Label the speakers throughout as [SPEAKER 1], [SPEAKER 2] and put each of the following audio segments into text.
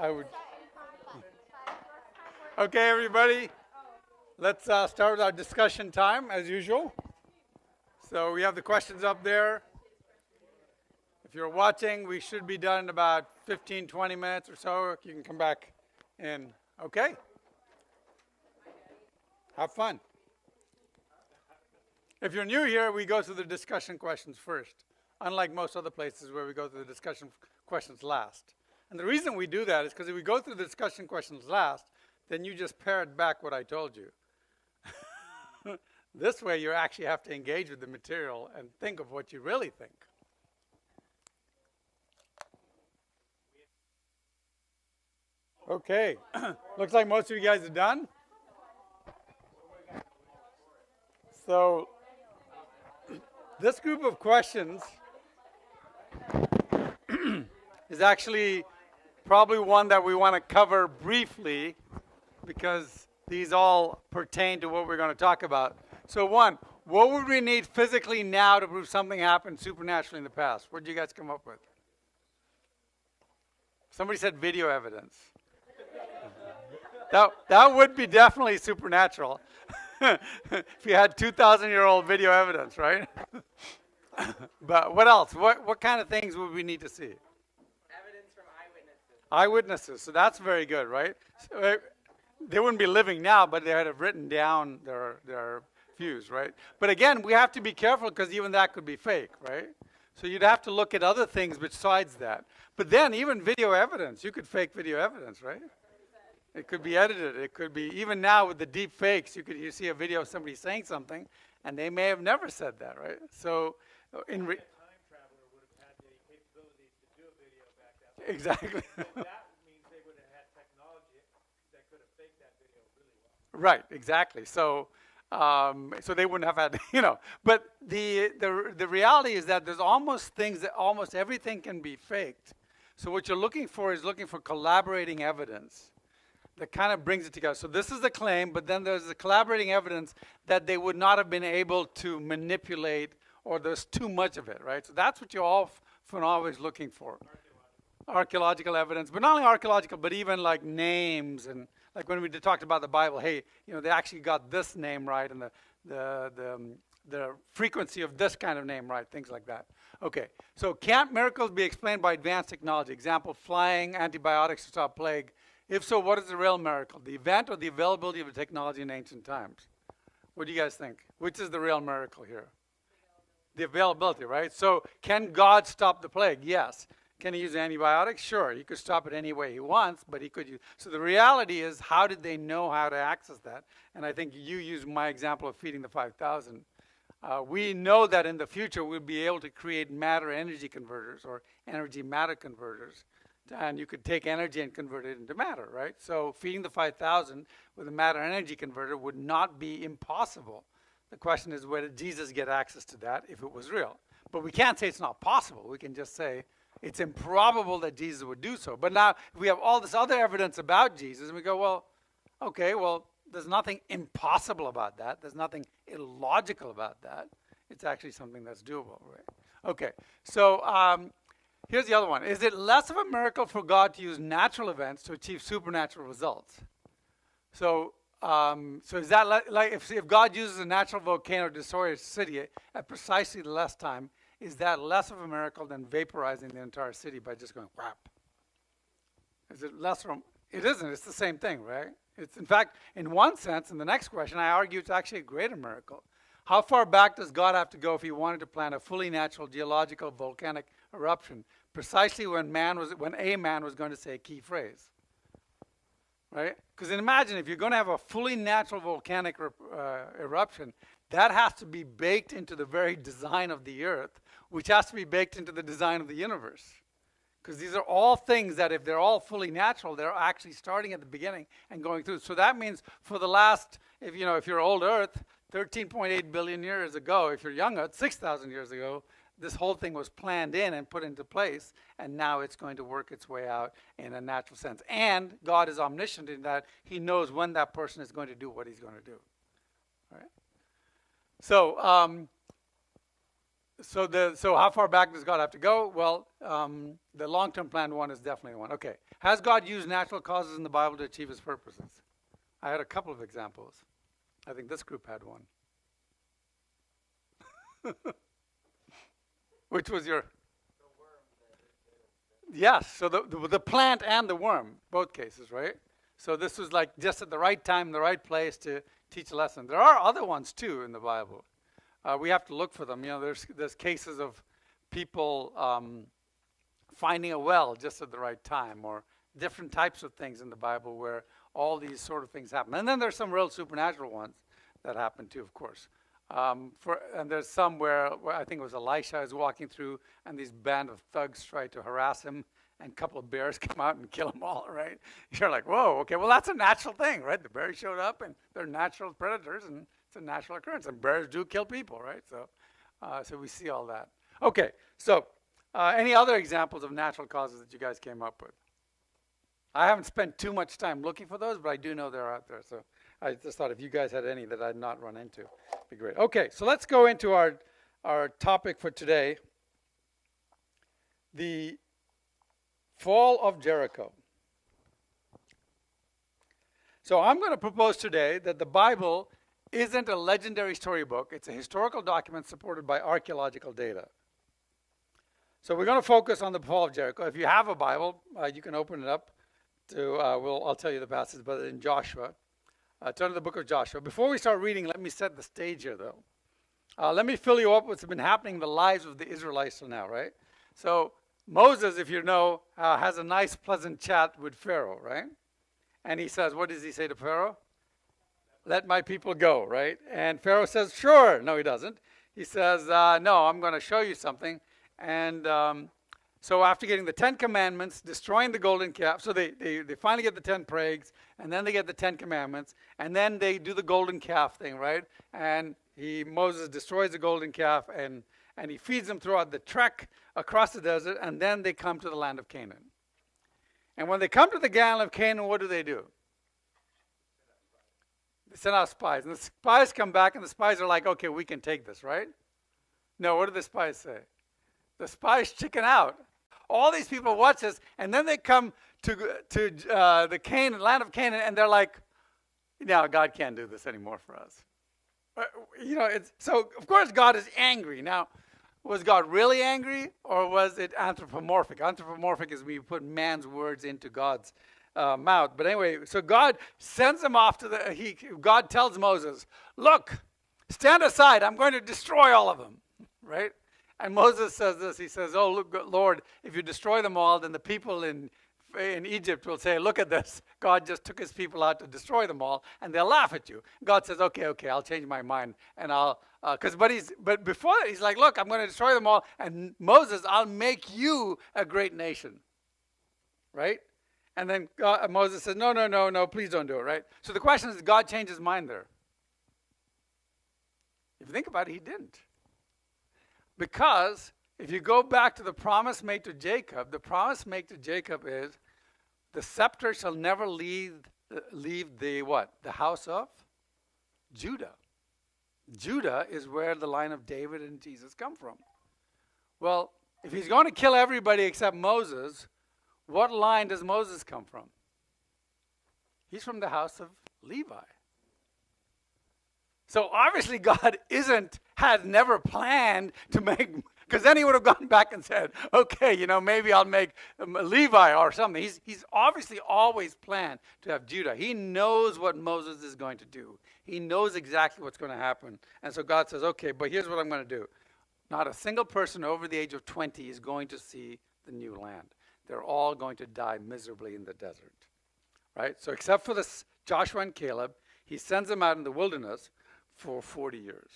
[SPEAKER 1] I would. Okay, everybody. Let's start with our discussion time, as usual. So we have the questions up there. If you're watching, we should be done in about 15, 20 minutes or so. You can come back in. Okay? Have fun. If you're new here, we go through the discussion questions first, unlike most other places where we go through the discussion questions last. And the reason we do that is because if we go through the discussion questions last, then you just parrot back what I told you. This way, you actually have to engage with the material and think of what you really think. Okay. Looks like most of you guys are done. So this group of questions is actually probably one that we want to cover briefly because these all pertain to what we're going to talk about. So one, what would we need physically now to prove something happened supernaturally in the past? What did you guys come up with? Somebody said video evidence. That would be definitely supernatural. If you had 2,000-year-old video evidence, right? But what else? What kind of things would we need to see?
[SPEAKER 2] Evidence from eyewitnesses.
[SPEAKER 1] Eyewitnesses. So that's very good, right? So, they wouldn't be living now, but they had written down their views, right? But again, we have to be careful because even that could be fake, right? So you'd have to look at other things besides that. But then even video evidence, you could fake video evidence, right? It could be edited. It could be, even now with the deep fakes, you see a video of somebody saying something, and they may have never said that, right? So in
[SPEAKER 3] time traveler would have had the capabilities to do a video back then.
[SPEAKER 1] Exactly.
[SPEAKER 3] So that means they would have had technology that could have faked that video really well.
[SPEAKER 1] Right, exactly. So so they wouldn't have had, But the reality is that there's almost things that almost everything can be faked. So what you're looking for is collaborating evidence that kind of brings it together. So this is the claim, but then there's the collaborating evidence that they would not have been able to manipulate, or there's too much of it, right? So that's what you're often always looking for. Archaeological evidence, but not only archaeological, but even like names, and like when we talked about the Bible, hey, they actually got this name right, and the frequency of this kind of name right, things like that. Okay, so can't miracles be explained by advanced technology? Example, flying, antibiotics to stop plague. If so, what is the real miracle? The event or the availability of the technology in ancient times? What do you guys think? Which is the real miracle here? The availability, right? So can God stop the plague? Yes. Can he use antibiotics? Sure. He could stop it any way he wants, but he could use. So the reality is, how did they know how to access that? And I think you used my example of feeding the 5,000. We know that in the future we'll be able to create matter-energy converters or energy-matter converters. And you could take energy and convert it into matter, right? So feeding the 5,000 with a matter-energy converter would not be impossible. The question is, where did Jesus get access to that if it was real? But we can't say it's not possible. We can just say it's improbable that Jesus would do so. But now if we have all this other evidence about Jesus, and we go, well, okay, well, there's nothing impossible about that. There's nothing illogical about that. It's actually something that's doable, right? Okay, so here's the other one. Is it less of a miracle for God to use natural events to achieve supernatural results? So is that like if God uses a natural volcano to destroy a city at precisely the less time, is that less of a miracle than vaporizing the entire city by just going whap? Is it less from? It isn't. It's the same thing, right? It's, in fact, in one sense, in the next question, I argue it's actually a greater miracle. How far back does God have to go if he wanted to plan a fully natural geological volcanic eruption, precisely when a man was going to say a key phrase? Right? Because imagine if you're going to have a fully natural volcanic eruption, that has to be baked into the very design of the earth, which has to be baked into the design of the universe. Because these are all things that if they're all fully natural, they're actually starting at the beginning and going through. So that means for the last, if you're old Earth, 13.8 billion years ago, if you're young Earth, 6,000 years ago, this whole thing was planned in and put into place, and now it's going to work its way out in a natural sense. And God is omniscient in that he knows when that person is going to do what he's going to do. All right? So So how far back does God have to go? Well, the long-term plan one is definitely one. Okay. Has God used natural causes in the Bible to achieve his purposes? I had a couple of examples. I think this group had one. Which was your? Yes, so the plant and the worm, both cases, right? So this was like just at the right time, the right place to teach a lesson. There are other ones too in the Bible. We have to look for them. You know, there's cases of people finding a well just at the right time, or different types of things in the Bible where all these sort of things happen. And then there's some real supernatural ones that happen too, of course. And there's some where I think it was Elisha is walking through, and these band of thugs try to harass him, and a couple of bears come out and kill them all, right? You're like, whoa, okay, well, that's a natural thing, right? The bears showed up, and they're natural predators, and it's a natural occurrence. And bears do kill people, right? So we see all that. Okay, so any other examples of natural causes that you guys came up with? I haven't spent too much time looking for those, but I do know they're out there. So I just thought if you guys had any that I'd not run into, it'd be great. Okay, so let's go into our topic for today, the fall of Jericho. So I'm going to propose today that the Bible isn't a legendary storybook. It's a historical document supported by archaeological data. So we're going to focus on the fall of Jericho. If you have a Bible, you can open it up to, I'll tell you the passage, but in Joshua. Turn to the book of Joshua. Before we start reading, let me set the stage here, though. Let me fill you up with what's been happening in the lives of the Israelites till now, right? So Moses, if you know, has a nice, pleasant chat with Pharaoh, right? And he says, what does he say to Pharaoh? Let my people go, right? And Pharaoh says, sure. No, he doesn't. He says, no, I'm going to show you something. And so after getting the 10 Commandments, destroying the golden calf, so they finally get the 10 plagues, and then they get the 10 Commandments, and then they do the golden calf thing, right? And Moses destroys the golden calf, and he feeds them throughout the trek across the desert, and then they come to the land of Canaan. And when they come to the land of Canaan, what do? They send out spies. And the spies come back, and the spies are like, okay, we can take this, right? No, what do the spies say? The spies chicken out. All these people watch this, and then they come to the land of Canaan, and they're like, no, God can't do this anymore for us. So of course God is angry. Now, was God really angry, or was it anthropomorphic? Anthropomorphic is when you put man's words into God's mouth. But anyway, so God sends them off to God tells Moses, look, stand aside. I'm going to destroy all of them, right? And Moses says this. He says, oh, look, Lord, if you destroy them all, then the people in Egypt will say, look at this. God just took his people out to destroy them all, and they'll laugh at you. God says, okay, I'll change my mind, and but before that, he's like, look, I'm going to destroy them all, and Moses, I'll make you a great nation, right? And then Moses says, no, please don't do it, right? So the question is, did God change his mind there? If you think about it, he didn't. Because if you go back to the promise made to Jacob, the promise made to Jacob is the scepter shall never leave the what? The house of Judah. Judah is where the line of David and Jesus come from. Well, if he's going to kill everybody except Moses, what line does Moses come from? He's from the house of Levi. So obviously God had never planned to make, because then he would have gone back and said, okay, maybe I'll make Levi or something. He's obviously always planned to have Judah. He knows what Moses is going to do. He knows exactly what's going to happen. And so God says, okay, but here's what I'm going to do. Not a single person over the age of 20 is going to see the new land. They're all going to die miserably in the desert. Right? So except for this Joshua and Caleb, he sends them out in the wilderness for 40 years,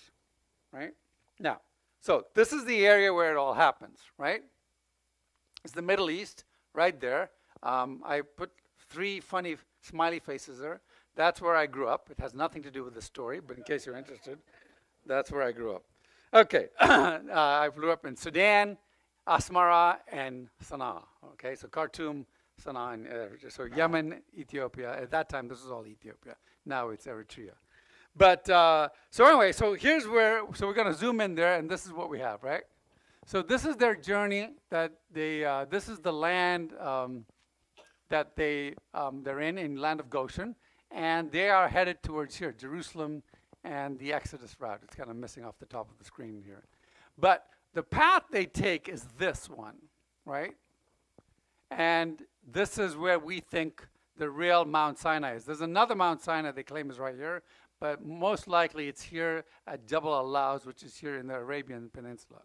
[SPEAKER 1] right? Now, so this is the area where it all happens, right? It's the Middle East, right there. I put 3 funny smiley faces there. That's where I grew up. It has nothing to do with the story, but in case you're interested, that's where I grew up. Okay, I grew up in Sudan, Asmara, and Sana'a. Okay, so Khartoum, Sana'a, and so Yemen, Ethiopia. At that time, this was all Ethiopia. Now it's Eritrea. But, so anyway, so we're going to zoom in there, and this is what we have, right? So this is their journey. That they this is the land that they're in land of Goshen, and they are headed towards here, Jerusalem, and the Exodus route. It's kind of missing off the top of the screen here, but the path they take is this one, right? And this is where we think the real Mount Sinai is. There's another Mount Sinai they claim is right here, but most likely it's here at Jabal al-Lawz, which is here in the Arabian Peninsula,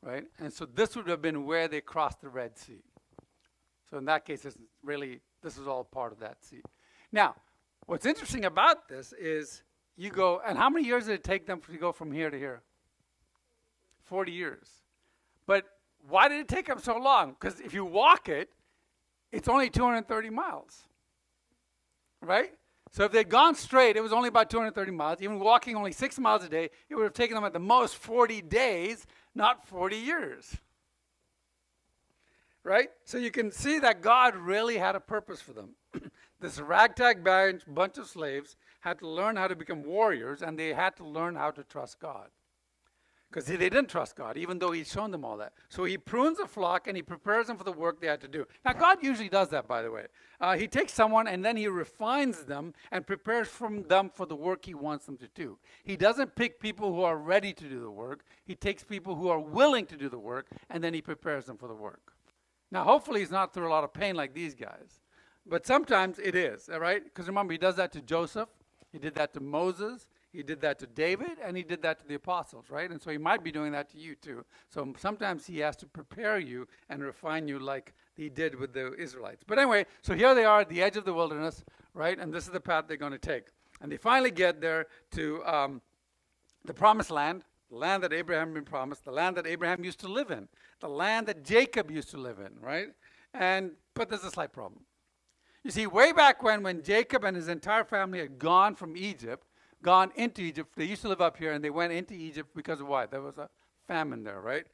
[SPEAKER 1] right? And so this would have been where they crossed the Red Sea. So in that case, this is all part of that sea. Now, what's interesting about this is you go, and how many years did it take them to go from here to here? 40 years. But why did it take them so long? Because if you walk it, it's only 230 miles, right? So if they'd gone straight, it was only about 230 miles. Even walking only 6 miles a day, it would have taken them at the most 40 days, not 40 years, right? So you can see that God really had a purpose for them. This ragtag bunch of slaves had to learn how to become warriors, and they had to learn how to trust God. Because they didn't trust God, even though he'd shown them all that. So he prunes the flock, and he prepares them for the work they had to do. Now, God usually does that, by the way. He takes someone, and then he refines them and prepares them for the work he wants them to do. He doesn't pick people who are ready to do the work. He takes people who are willing to do the work, and then he prepares them for the work. Now, hopefully he's not through a lot of pain like these guys. But sometimes it is, all right? Because remember, he does that to Joseph. He did that to Moses. He did that to David, and he did that to the apostles, right? And so he might be doing that to you too. So sometimes he has to prepare you and refine you like he did with the Israelites. But anyway, so here they are at the edge of the wilderness, right? And this is the path they're going to take. And they finally get there to the promised land, the land that Abraham had been promised, the land that Abraham used to live in, the land that Jacob used to live in, right? But there's a slight problem. You see, way back when Jacob and his entire family had gone into Egypt. They used to live up here, and they went into Egypt because of what? There was a famine there, right?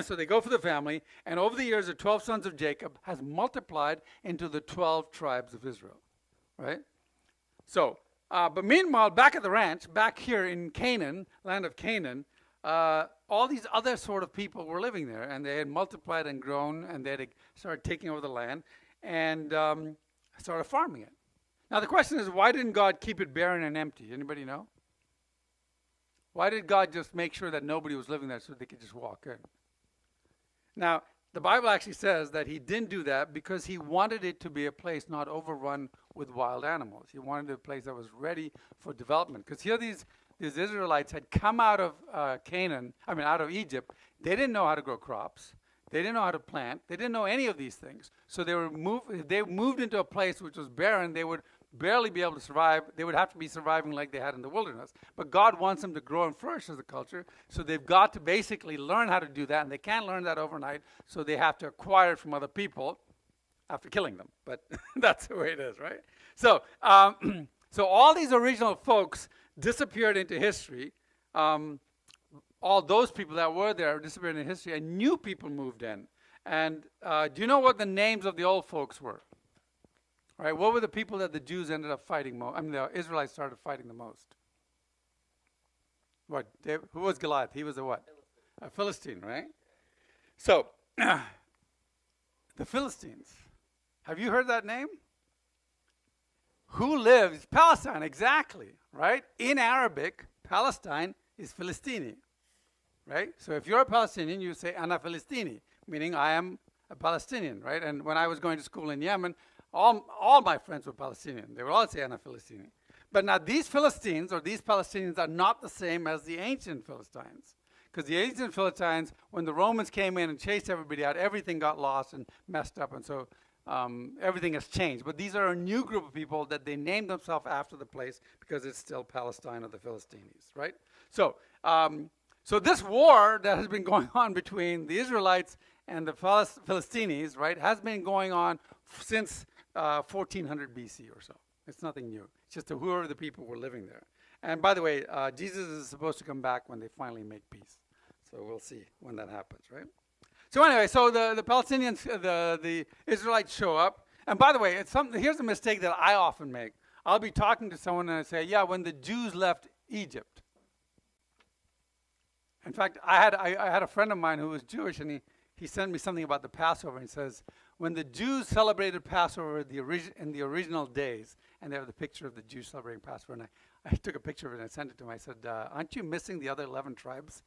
[SPEAKER 1] So they go for the family, and over the years, the 12 sons of Jacob has multiplied into the 12 tribes of Israel, right? So, but meanwhile, back at the ranch, back here in Canaan, land of Canaan, all these other sort of people were living there, and they had multiplied and grown, and they had started taking over the land, and started farming it. Now the question is, why didn't God keep it barren and empty? Anybody know? Why did God just make sure that nobody was living there so they could just walk in? Now, the Bible actually says that he didn't do that because he wanted it to be a place not overrun with wild animals. He wanted a place that was ready for development. Because here these Israelites had come out of out of Egypt. They didn't know how to grow crops. They didn't know how to plant. They didn't know any of these things. So they moved into a place which was barren. They would barely be able to survive. They would have to be surviving like they had in the wilderness. But God wants them to grow and flourish as a culture. So they've got to basically learn how to do that. And they can't learn that overnight. So they have to acquire it from other people after killing them. But that's the way it is, right? So, so all these original folks disappeared into history. All those people that were there disappeared in history, and new people moved in. And do you know what the names of the old folks were? All right, what were the people that the Jews ended up fighting most? The Israelites started fighting the most. What? Who was Goliath? He was a what? A Philistine, right? So, the Philistines. Have you heard that name? Who lives? Palestine, exactly, right? In Arabic, Palestine is Philistini. Right? So if you're a Palestinian, you say, Ana Filistini, meaning I am a Palestinian, right? And when I was going to school in Yemen, all my friends were Palestinian. They would all say Ana Filistini. But now these Philistines or these Palestinians are not the same as the ancient Philistines. Because the ancient Philistines, when the Romans came in and chased everybody out, everything got lost and messed up. And so everything has changed. But these are a new group of people that they named themselves after the place because it's still Palestine or the Philistines, right? So this war that has been going on between the Israelites and the Philistines, right, has been going on since 1400 BC or so. It's nothing new. It's just whoever the people were living there. And by the way, Jesus is supposed to come back when they finally make peace. So we'll see when that happens, right? So anyway, so the Palestinians, the Israelites show up. And by the way, here's a mistake that I often make. I'll be talking to someone and I say, yeah, when the Jews left Egypt. In fact, I had a friend of mine who was Jewish, and he sent me something about the Passover. And he says, when the Jews celebrated Passover in the original days, and they have the picture of the Jews celebrating Passover, and I took a picture of it and I sent it to him. I said, aren't you missing the other 11 tribes?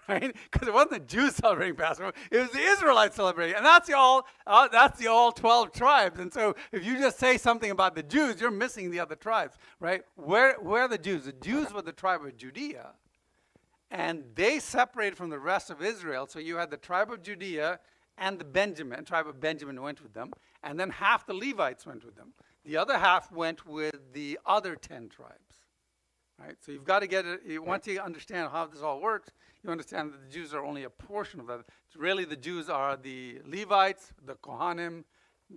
[SPEAKER 1] Right? Because it wasn't the Jews celebrating Passover; it was the Israelites celebrating, and that's the all 12 tribes. And so, if you just say something about the Jews, you're missing the other tribes, right? Where are the Jews? The Jews were the tribe of Judea, and they separated from the rest of Israel. So you had the tribe of Judea and the tribe of Benjamin went with them, and then half the Levites went with them. The other half went with the other 10 tribes. Right? So you've got to get it. Once you understand how this all works, you understand that the Jews are only a portion of that. Really, the Jews are the Levites, the Kohanim,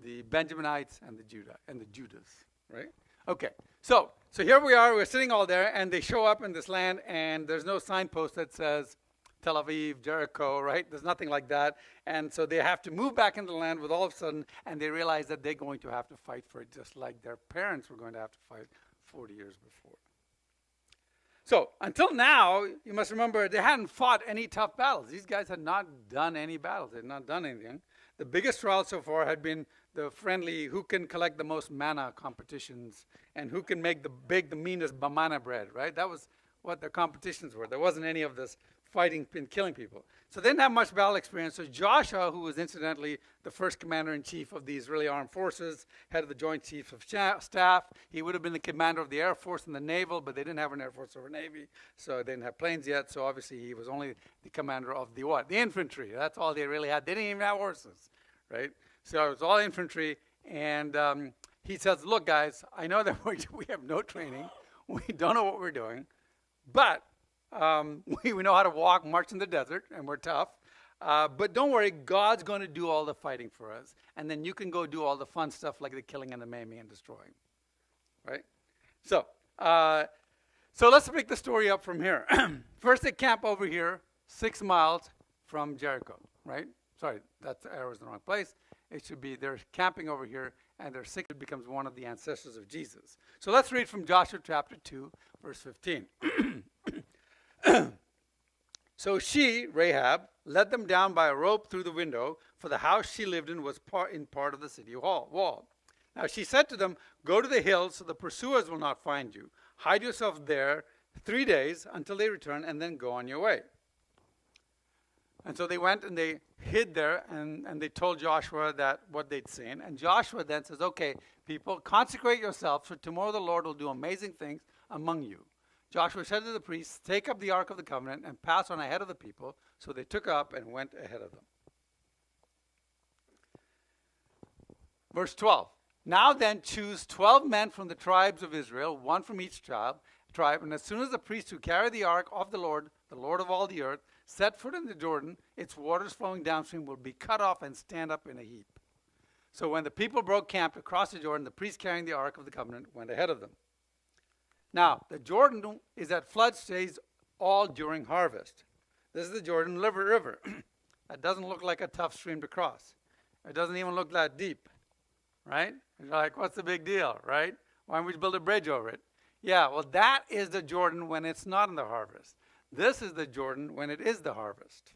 [SPEAKER 1] the Benjaminites, and the Judas. Right? Okay. So here we are. We're sitting all there, and they show up in this land, and there's no signpost that says Tel Aviv, Jericho. Right? There's nothing like that, and so they have to move back into the land with all of a sudden, and they realize that they're going to have to fight for it, just like their parents were going to have to fight 40 years before. So, until now, you must remember, they hadn't fought any tough battles. These guys had not done any battles. They had not done anything. The biggest trial so far had been the friendly, who can collect the most manna competitions, and who can make bake the meanest manna bread, right? That was what their competitions were. There wasn't any of this fighting and killing people. So they didn't have much battle experience. So Joshua, who was incidentally the first commander-in-chief of the Israeli armed forces, head of the Joint Chiefs of Staff, he would have been the commander of the Air Force and the Naval, but they didn't have an Air Force or a Navy, so they didn't have planes yet. So obviously he was only the commander of the what? The infantry. That's all they really had. They didn't even have horses, right? So it was all infantry. And he says, look, guys, I know that we have no training. We don't know what we're doing, but we know how to walk, march in the desert, and we're tough. But don't worry, God's going to do all the fighting for us. And then you can go do all the fun stuff like the killing and the maiming and destroying. Right? So let's pick the story up from here. First, they camp over here, 6 miles from Jericho. Right? Sorry, that arrow's in the wrong place. It should be they're camping over here, and their 6 becomes one of the ancestors of Jesus. So let's read from Joshua chapter 2, verse 15. So she, Rahab, led them down by a rope through the window, for the house she lived in was part of the city wall. Now she said to them, go to the hills so the pursuers will not find you. Hide yourself there 3 days until they return, and then go on your way. And so they went and they hid there, and they told Joshua that what they'd seen. And Joshua then says, okay, people, consecrate yourselves, for tomorrow the Lord will do amazing things among you. Joshua said to the priests, take up the Ark of the Covenant and pass on ahead of the people. So they took up and went ahead of them. Verse 12. Now then choose 12 men from the tribes of Israel, one from each tribe. And as soon as the priests who carry the Ark of the Lord of all the earth, set foot in the Jordan, its waters flowing downstream will be cut off and stand up in a heap. So when the people broke camp across the Jordan, the priests carrying the Ark of the Covenant went ahead of them. Now, the Jordan is at flood stage all during harvest. This is the Jordan River. That doesn't look like a tough stream to cross. It doesn't even look that deep, right? You're like, what's the big deal, right? Why don't we build a bridge over it? Yeah, well, that is the Jordan when it's not in the harvest. This is the Jordan when it is the harvest.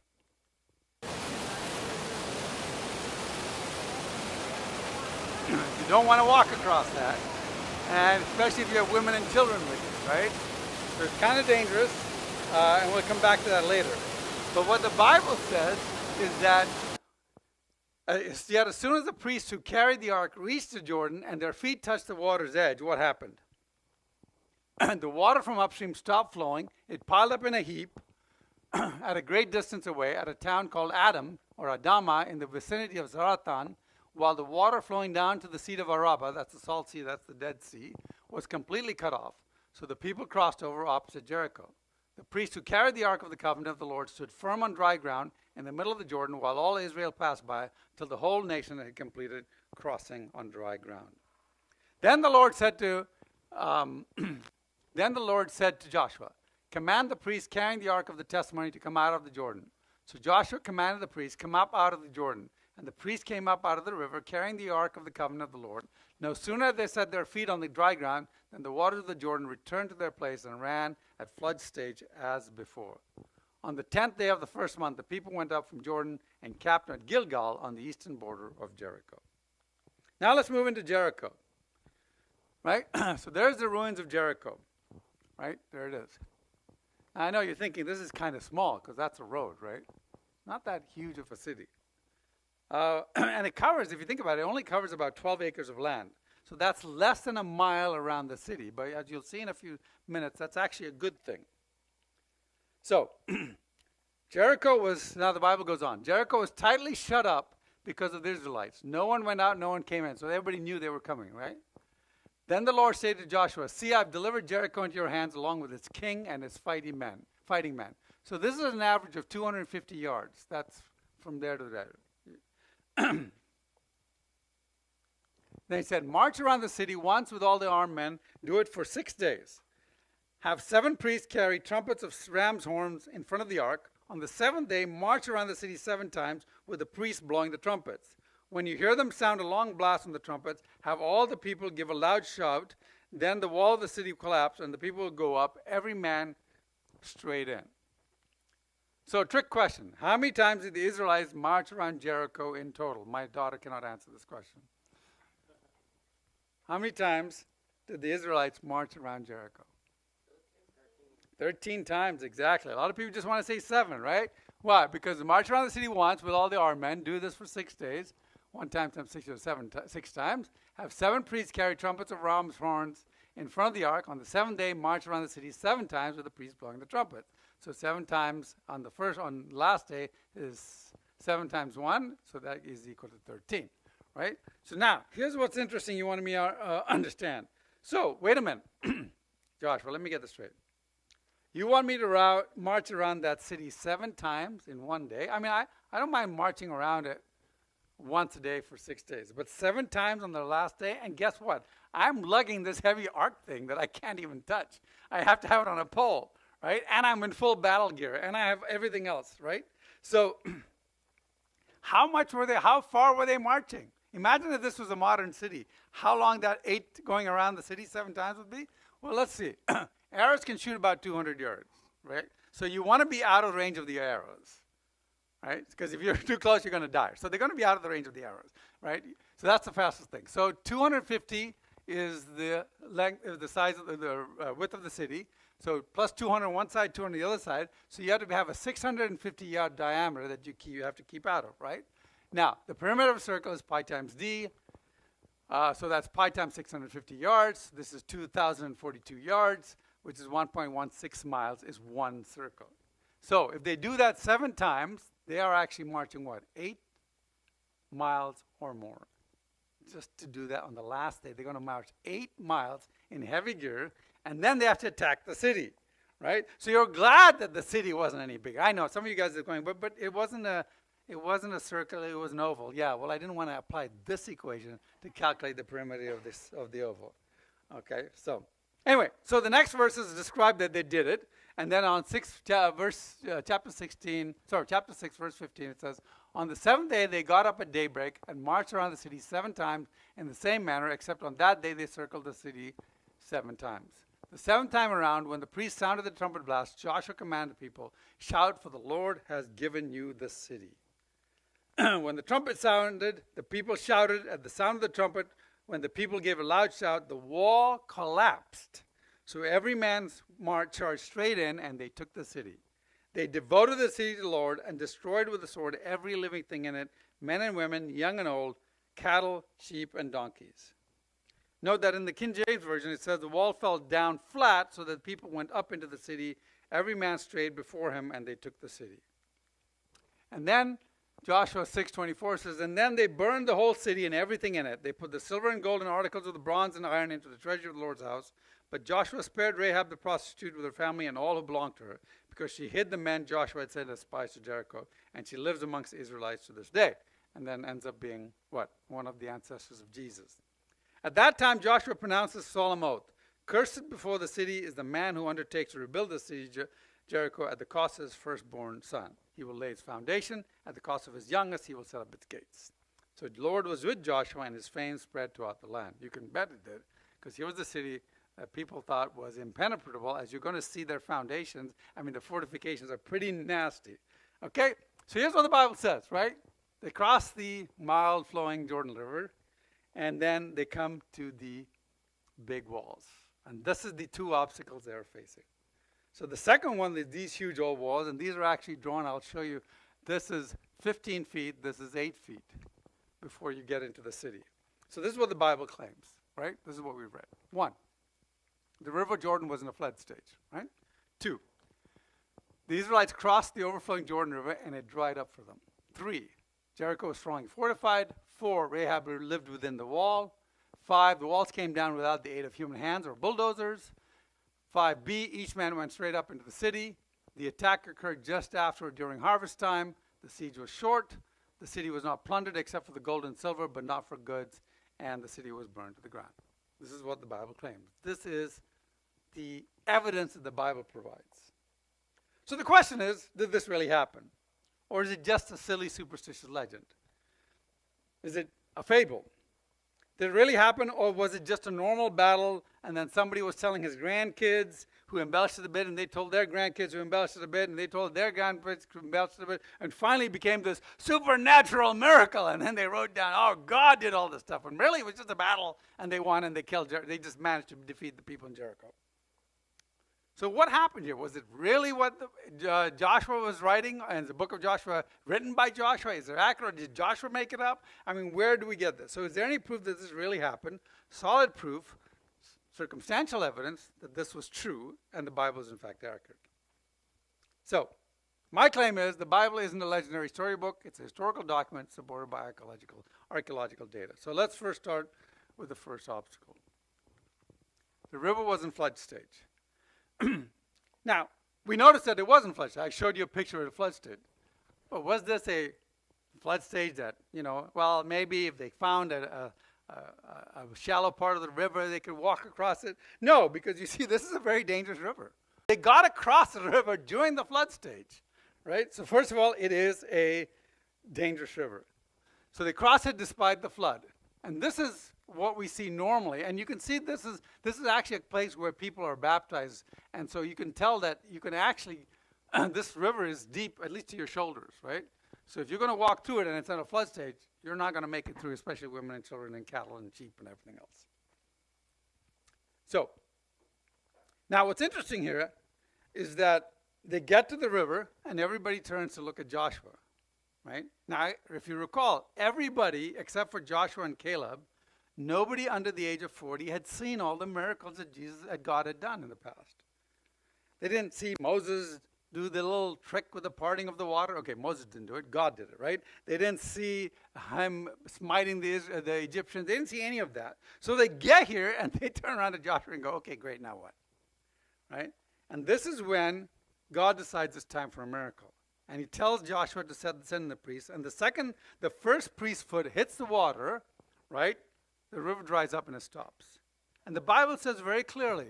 [SPEAKER 1] You don't want to walk across that. And especially if you have women and children with you, right? So it's kind of dangerous, and we'll come back to that later. But what the Bible says is that yet as soon as the priests who carried the ark reached the Jordan and their feet touched the water's edge, what happened? And the water from upstream stopped flowing. It piled up in a heap at a great distance away at a town called Adam, or Adama, in the vicinity of Zaratan, while the water flowing down to the Sea of Araba, that's the Salt Sea, that's the Dead Sea, was completely cut off. So the people crossed over opposite Jericho. The priests who carried the Ark of the Covenant of the Lord stood firm on dry ground in the middle of the Jordan while all Israel passed by till the whole nation had completed crossing on dry ground. Then the Lord said to Joshua, command the priests carrying the Ark of the Testimony to come out of the Jordan. So Joshua commanded the priests, come up out of the Jordan. And the priests came up out of the river, carrying the ark of the covenant of the Lord. No sooner had they set their feet on the dry ground than the waters of the Jordan returned to their place and ran at flood stage as before. On the 10th day of the first month, the people went up from Jordan and camped at Gilgal on the eastern border of Jericho. Now let's move into Jericho. Right? So there's the ruins of Jericho. Right? There it is. I know you're thinking this is kind of small because that's a road, right? Not that huge of a city. And it covers, if you think about it, it only covers about 12 acres of land. So that's less than a mile around the city. But as you'll see in a few minutes, that's actually a good thing. So, Jericho was, now the Bible goes on, Jericho was tightly shut up because of the Israelites. No one went out, no one came in. So everybody knew they were coming, right? Then the Lord said to Joshua, see, I've delivered Jericho into your hands along with its king and its fighting men. So this is an average of 250 yards. That's from there to there. Then he said, march around the city once with all the armed men. Do it for 6 days. Have 7 priests carry trumpets of ram's horns in front of the ark. On the 7th day, march around the city 7 times with the priests blowing the trumpets. When you hear them sound a long blast from the trumpets, have all the people give a loud shout. Then the wall of the city will collapse and the people will go up, every man straight in. So, trick question. How many times did the Israelites march around Jericho in total? My daughter cannot answer this question. How many times did the Israelites march around Jericho? 13 times, exactly. A lot of people just want to say 7, right? Why? Because march around the city once with all the armed men, do this for 6 days. 1 time times 6 is 6 times. Have 7 priests carry trumpets of ram's horns in front of the ark. On the 7th day, march around the city 7 times with the priests blowing the trumpet. So 7 times on the last day is 7 times 1, so that is equal to 13, right? So now, here's what's interesting you want me to understand. So, wait a minute. Joshua, let me get this straight. You want me to march around that city 7 times in one day? I mean, I don't mind marching around it once a day for 6 days, but 7 times on the last day, and guess what? I'm lugging this heavy ark thing that I can't even touch. I have to have it on a pole. Right? And I'm in full battle gear, and I have everything else, right? So, how far were they marching? Imagine if this was a modern city. How long that 8 going around the city 7 times would be? Well, let's see. Arrows can shoot about 200 yards, right? So you want to be out of range of the arrows, right? Because if you're too close, you're going to die. So they're going to be out of the range of the arrows, right? So that's the fastest thing. So 250 is the length, the size of the width of the city. So plus 200 on one side, 200 on the other side. So you have to have a 650-yard diameter that you have to keep out of, right? Now, the perimeter of a circle is pi times d. So that's pi times 650 yards. This is 2,042 yards, which is 1.16 miles, is one circle. So if they do that 7 times, they are actually marching what? 8 miles or more. Just to do that on the last day, they're going to march 8 miles in heavy gear, and then they have to attack the city, right? So you're glad that the city wasn't any bigger. I know some of you guys are going, but it wasn't a circle, it was an oval. Yeah, well, I didn't want to apply this equation to calculate the perimeter of the oval. Okay, so anyway, so the next verses describe that they did it, and then on chapter 6, verse 15, it says, on the 7th day they got up at daybreak and marched around the city 7 times in the same manner, except on that day they circled the city 7 times. The 7th time around, when the priest sounded the trumpet blast, Joshua commanded the people, shout, for the Lord has given you the city. When the trumpet sounded, the people shouted at the sound of the trumpet. When the people gave a loud shout, the wall collapsed. So every man's charged straight in, and they took the city. They devoted the city to the Lord and destroyed with the sword every living thing in it, men and women, young and old, cattle, sheep, and donkeys. Note that in the King James Version, it says the wall fell down flat so that people went up into the city, every man strayed before him, and they took the city. And then Joshua 6:24 says, and then they burned the whole city and everything in it. They put the silver and gold and articles of the bronze and iron into the treasury of the Lord's house. But Joshua spared Rahab the prostitute with her family and all who belonged to her, because she hid the men Joshua had sent as spies to Jericho, and she lives amongst the Israelites to this day. And then ends up being, what? One of the ancestors of Jesus. At that time, Joshua pronounced this solemn oath. Cursed before the city is the man who undertakes to rebuild the city Jericho at the cost of his firstborn son. He will lay its foundation. At the cost of his youngest, he will set up its gates. So the Lord was with Joshua, and his fame spread throughout the land. You can bet it did, because here was the city that people thought was impenetrable. As you're going to see their foundations, I mean, the fortifications are pretty nasty. Okay, so here's what the Bible says, right? They cross the mild flowing Jordan River, and then they come to the big walls. And this is the two obstacles they're facing. So the second one is these huge old walls, and these are actually drawn. I'll show you. This is 15 feet. This is 8 feet before you get into the city. So this is what the Bible claims, right? This is what we've read. 1, the River Jordan was in a flood stage, right? 2, the Israelites crossed the overflowing Jordan River, and it dried up for them. 3, Jericho was strongly fortified. 4, Rahab lived within the wall. 5, the walls came down without the aid of human hands or bulldozers. 5b, each man went straight up into the city. The attack occurred just after or during harvest time. The siege was short. The city was not plundered except for the gold and silver, but not for goods, and the city was burned to the ground. This is what the Bible claims. This is the evidence that the Bible provides. So the question is, did this really happen? Or is it just a silly superstitious legend? Is it a fable? Did it really happen, or was it just a normal battle, and then somebody was telling his grandkids who embellished it a bit, and they told their grandkids who embellished it a bit, and they told their grandkids who embellished it a bit, and finally became this supernatural miracle, and then they wrote down, oh, God did all this stuff, and really it was just a battle, and they won, and they killed Jericho. They just managed to defeat the people in Jericho. So what happened here? Was it really what Joshua was writing, and the book of Joshua written by Joshua? Is it accurate, or did Joshua make it up? I mean, where do we get this? So is there any proof that this really happened? Solid proof, circumstantial evidence that this was true, and the Bible is in fact accurate. So my claim is the Bible isn't a legendary storybook. It's a historical document supported by archaeological data. So let's first start with the first obstacle. The river was in flood stage. Now, we noticed that it wasn't flood stage. I showed you a picture of the flood stage. But was this a flood stage that, well, maybe if they found a shallow part of the river, they could walk across it? No, because you see, this is a very dangerous river. They got across the river during the flood stage, right? So first of all, it is a dangerous river. So they cross it despite the flood. And this is what we see normally, and you can see this is actually a place where people are baptized, and so you can tell that you can actually, this river is deep, at least to your shoulders, right? So if you're going to walk through it and it's at a flood stage, you're not going to make it through, especially women and children and cattle and sheep and everything else. So, now what's interesting here is that they get to the river, and everybody turns to look at Joshua, right? Now, if you recall, everybody except for Joshua and Caleb, nobody under the age of 40 had seen all the miracles that God had done in the past. They didn't see Moses do the little trick with the parting of the water. Okay, Moses didn't do it. God did it, right? They didn't see him smiting the Egyptians. They didn't see any of that. So they get here, and they turn around to Joshua and go, okay, great, now what? Right? And this is when God decides it's time for a miracle. And he tells Joshua to send the priests. And the first priest's foot hits the water, right? The river dries up and it stops. And the Bible says very clearly,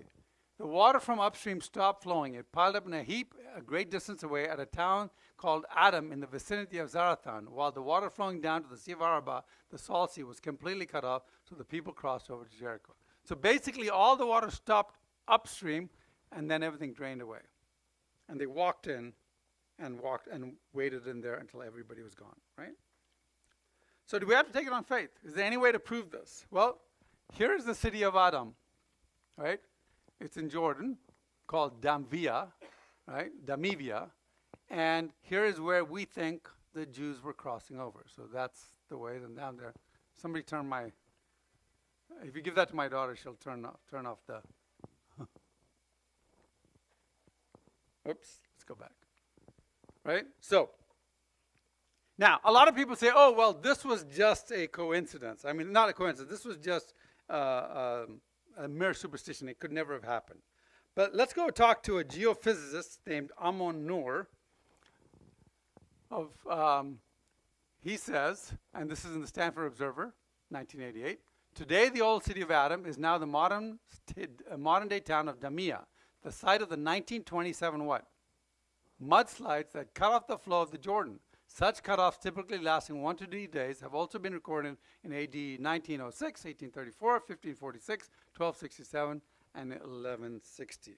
[SPEAKER 1] the water from upstream stopped flowing. It piled up in a heap a great distance away at a town called Adam in the vicinity of Zarethan, while the water flowing down to the Sea of Arabah, the Salt Sea, was completely cut off, so the people crossed over to Jericho. So basically all the water stopped upstream, and then everything drained away. And they walked in and waited in there until everybody was gone, right? So do we have to take it on faith? Is there any way to prove this? Well, here is the city of Adam, right? It's in Jordan, called Damvia, right? Damivia. And here is where we think the Jews were crossing over. So that's the way. And down there, somebody turn if you give that to my daughter, she'll turn off the, oops, let's go back, right? So, now, a lot of people say, oh, well, this was just a coincidence. I mean, not a coincidence. This was just a mere superstition. It could never have happened. But let's go talk to a geophysicist named Amon Noor. He says, and this is in the Stanford Observer, 1988, today the old city of Adam is now the modern-day town of Damia, the site of the 1927 what? mudslides that cut off the flow of the Jordan. Such cutoffs, typically lasting 1 to 2 days, have also been recorded in AD 1906, 1834, 1546, 1267, and 1160.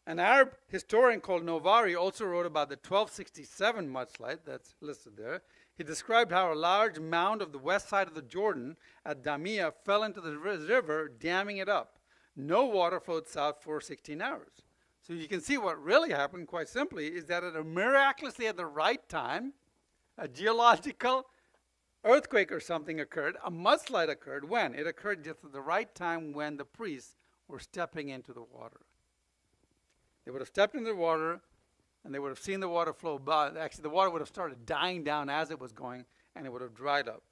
[SPEAKER 1] An Arab historian called Novari also wrote about the 1267 mudslide that's listed there. He described how a large mound of the west side of the Jordan at Damia fell into the river, damming it up. No water flowed south for 16 hours. So you can see what really happened, quite simply, is that miraculously at the right time, a geological earthquake or something occurred. A mudslide occurred. When? It occurred just at the right time when the priests were stepping into the water. They would have stepped into the water, and they would have seen the water flow by. Actually, the water would have started dying down as it was going, and it would have dried up.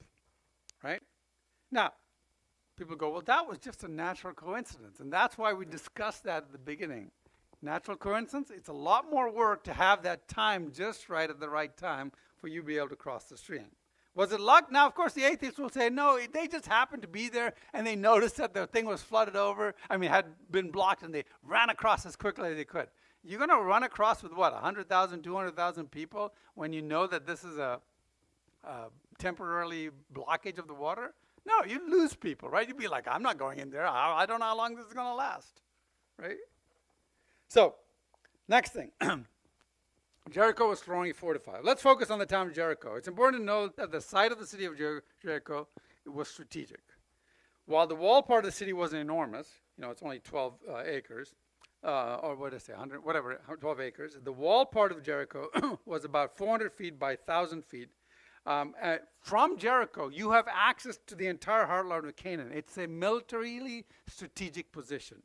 [SPEAKER 1] Right? Now, people go, well, that was just a natural coincidence. And that's why we discussed that at the beginning. Natural coincidence, it's a lot more work to have that time just right at the right time for you to be able to cross the stream. Was it luck? Now, of course, the atheists will say, no, they just happened to be there and they noticed that the thing was flooded over. Had been blocked, and they ran across as quickly as they could. You're going to run across with what, 100,000, 200,000 people when you know that this is a temporarily blockage of the water? No, you lose people, right? You'd be like, I'm not going in there. I don't know how long this is going to last, right? So, next thing. Jericho was strongly fortified. Let's focus on the town of Jericho. It's important to know that the site of the city of Jericho was strategic. While the wall part of the city wasn't enormous, it's only 12 acres, or what did I say, 100, whatever, 12 acres. The wall part of Jericho was about 400 feet by 1,000 feet. From Jericho, you have access to the entire heartland of Canaan. It's a militarily strategic position.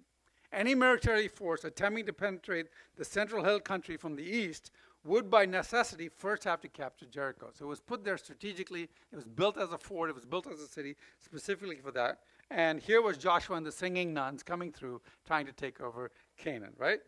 [SPEAKER 1] Any military force attempting to penetrate the central hill country from the east would by necessity first have to capture Jericho. So it was put there strategically. It was built as a fort. It was built as a city specifically for that. And here was Joshua and the singing nuns coming through trying to take over Canaan, right?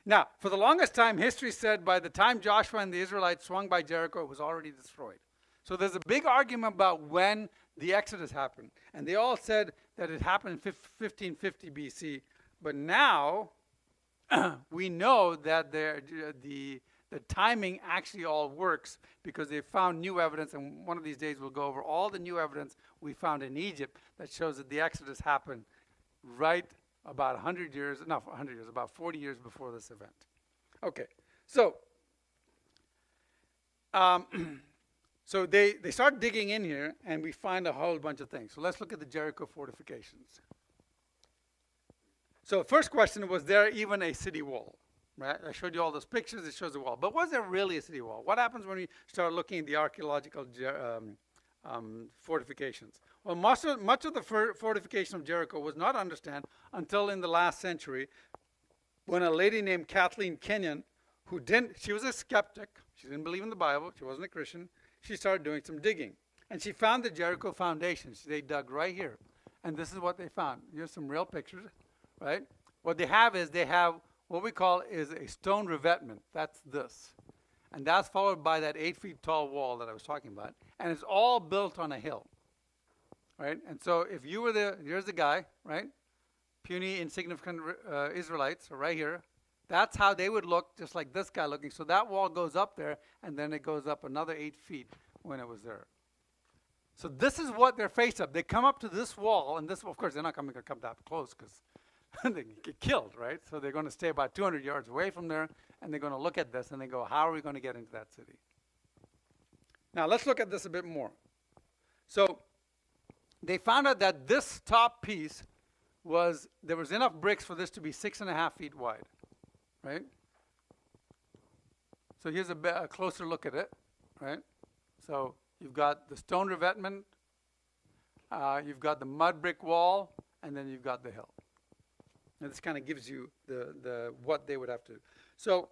[SPEAKER 1] Now, for the longest time, history said by the time Joshua and the Israelites swung by Jericho, it was already destroyed. So there's a big argument about when the Exodus happened. And they all said that it happened in 1550 BC. But now we know that the timing actually all works because they found new evidence, and one of these days we'll go over all the new evidence we found in Egypt that shows that the Exodus happened right about 100 years, not 100 years, about 40 years before this event. Okay, so so they start digging in here, and we find a whole bunch of things. So let's look at the Jericho fortifications. So first question, was there even a city wall? Right? I showed you all those pictures. It shows a wall. But was there really a city wall? What happens when we start looking at the archaeological fortifications? Well, much of the fortification of Jericho was not understood until in the last century when a lady named Kathleen Kenyon, she was a skeptic. She didn't believe in the Bible. She wasn't a Christian. She started doing some digging. And she found the Jericho foundations. They dug right here. And this is what they found. Here's some real pictures. Right? What they have is what we call is a stone revetment. That's this. And that's followed by that 8 feet tall wall that I was talking about. And it's all built on a hill. Right? And so if you were here's the guy, right? Puny, insignificant Israelites, so right here. That's how they would look, just like this guy looking. So that wall goes up there, and then it goes up another 8 feet when it was there. So this is what they're faced up. They come up to this wall, and this, of course, they're not going to come that close because they get killed, right? So they're going to stay about 200 yards away from there, and they're going to look at this, and they go, how are we going to get into that city? Now, let's look at this a bit more. So they found out that this top piece there was enough bricks for this to be 6.5 feet wide, right? So here's a closer look at it, right? So you've got the stone revetment, you've got the mud brick wall, and then you've got the hill. And this kind of gives you the what they would have to do. So,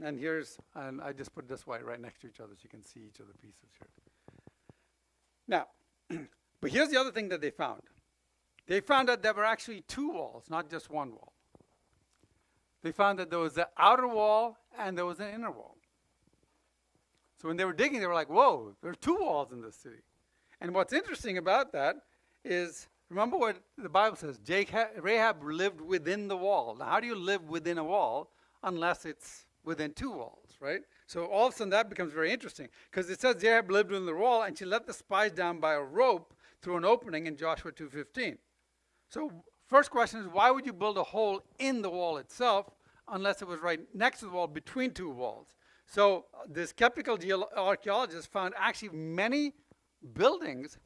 [SPEAKER 1] and I just put this way right next to each other so you can see each of the pieces here. Now, but here's the other thing that they found. They found that there were actually two walls, not just one wall. They found that there was the outer wall and there was an inner wall. So when they were digging, they were like, whoa, there are two walls in this city. And what's interesting about that is, remember what the Bible says, Rahab lived within the wall. Now, how do you live within a wall unless it's, within 2 walls, right? So all of a sudden that becomes very interesting because it says Rahab lived within the wall and she let the spies down by a rope through an opening in Joshua 2:15. So first question is, why would you build a hole in the wall itself unless it was right next to the wall between 2 walls? So the skeptical archaeologists found actually many buildings.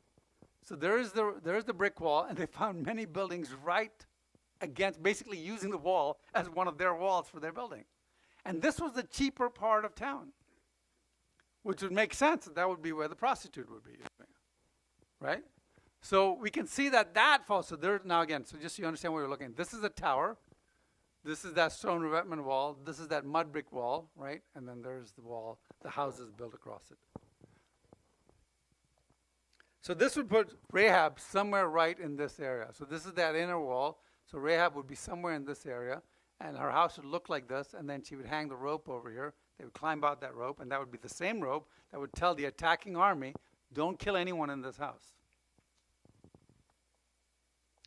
[SPEAKER 1] So there's the brick wall, and they found many buildings right against, basically using the wall as one of their walls for their building. And this was the cheaper part of town, which would make sense. That would be where the prostitute would be, right? So we can see that falls. So there now again. So just so you understand where you're looking. This is a tower. This is that stone revetment wall. This is that mud brick wall, right? And then there's the wall, the houses built across it. So this would put Rahab somewhere right in this area. So this is that inner wall. So Rahab would be somewhere in this area, and her house would look like this, and then she would hang the rope over here. They would climb out that rope, and that would be the same rope that would tell the attacking army, don't kill anyone in this house.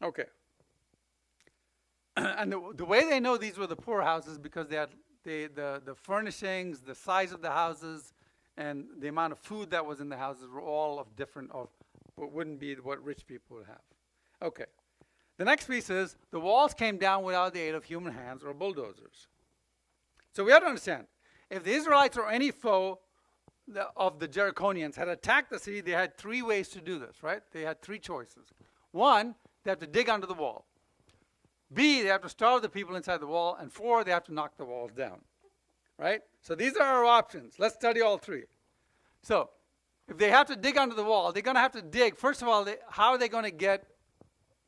[SPEAKER 1] Okay. And the way they know these were the poor houses because they had the furnishings, the size of the houses, and the amount of food that was in the houses were all of different, of what wouldn't be what rich people would have. Okay. The next piece is the walls came down without the aid of human hands or bulldozers. So we have to understand, if the Israelites or any foe of the Jerichonians had attacked the city, they had 3 ways to do this, right? They had 3 choices. 1, they have to dig under the wall. B, they have to starve the people inside the wall. And 4, they have to knock the walls down, right? So these are our options. Let's study all 3. So if they have to dig under the wall, they're going to have to dig. First of all, how are they going to get